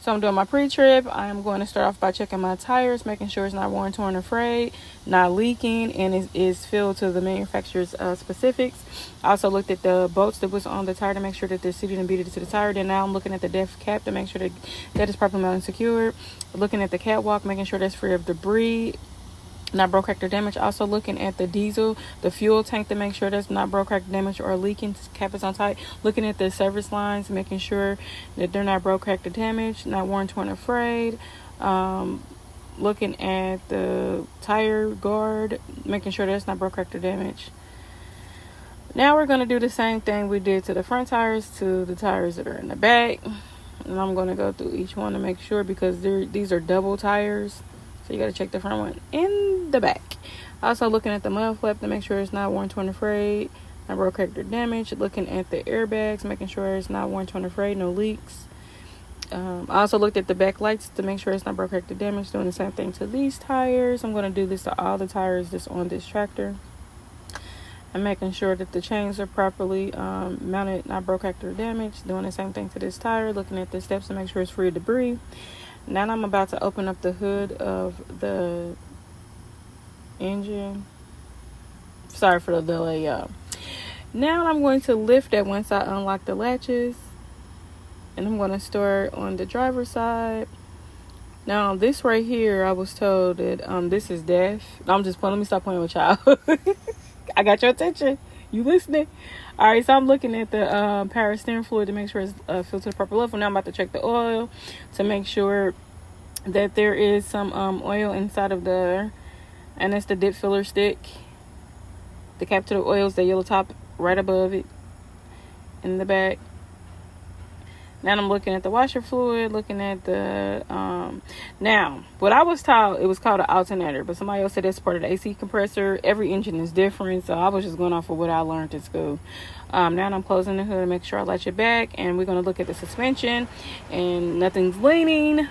So I'm doing my pre-trip. I'm going to start off by checking my tires, making sure it's not worn, torn, or frayed, not leaking, and it is filled to the manufacturer's specifics. I also looked at the bolts that was on the tire to make sure that they're seated and beaded to the tire. Then now I'm looking at the def cap to make sure that that is properly mounted and secured. Looking at the catwalk, making sure that's free of debris, not broke, cracked, or damaged. Also looking at the diesel, the fuel tank to make sure that's not broke, cracked, damaged, or leaking. Cap is on tight. Looking at the service lines, making sure that they're not broke, cracked, or damaged, not worn, torn, or frayed. Looking at the tire guard, making sure that's not broke, cracked, or damaged. Now we're going to do the same thing we did to the front tires to the tires that are in the back. And I'm going to go through each one to make sure, because these are double tires. So you got to check the front one and the back. Also looking at the mud flap to make sure it's not worn, torn, or frayed, not broke, cracked, or damaged. Looking at the airbags, making sure it's not worn, torn, or frayed, no leaks. I also looked at the back lights to make sure it's not broke, cracked, or damaged. Doing the same thing to these tires. I'm going to do this to all the tires that's on this tractor. I'm making sure that the chains are properly mounted, not broke, cracked, or damaged. Doing the same thing to this tire. Looking at the steps to make sure it's free of debris. Now I'm about to open up the hood of the engine. Sorry for the delay, y'all. Now I'm going to lift that once I unlock the latches. And I'm going to start on the driver's side. Now this right here, I was told that this is DEF. I'm just playing. Let me stop playing with y'all. I got your attention. You listening? All right, so I'm looking at the power steering fluid to make sure it's filled to the proper level. Now I'm about to check the oil to make sure that there is some oil inside of the, and it's the dip filler stick. The cap to the oil is the yellow top right above it in the back. Now I'm looking at the washer fluid, looking at the now what I was told, it was called an alternator, but somebody else said that's part of the AC compressor. Every engine is different, so I was just going off of what I learned at school. Now I'm closing the hood to make sure I latch it back, and we're going to look at the suspension, and nothing's leaning.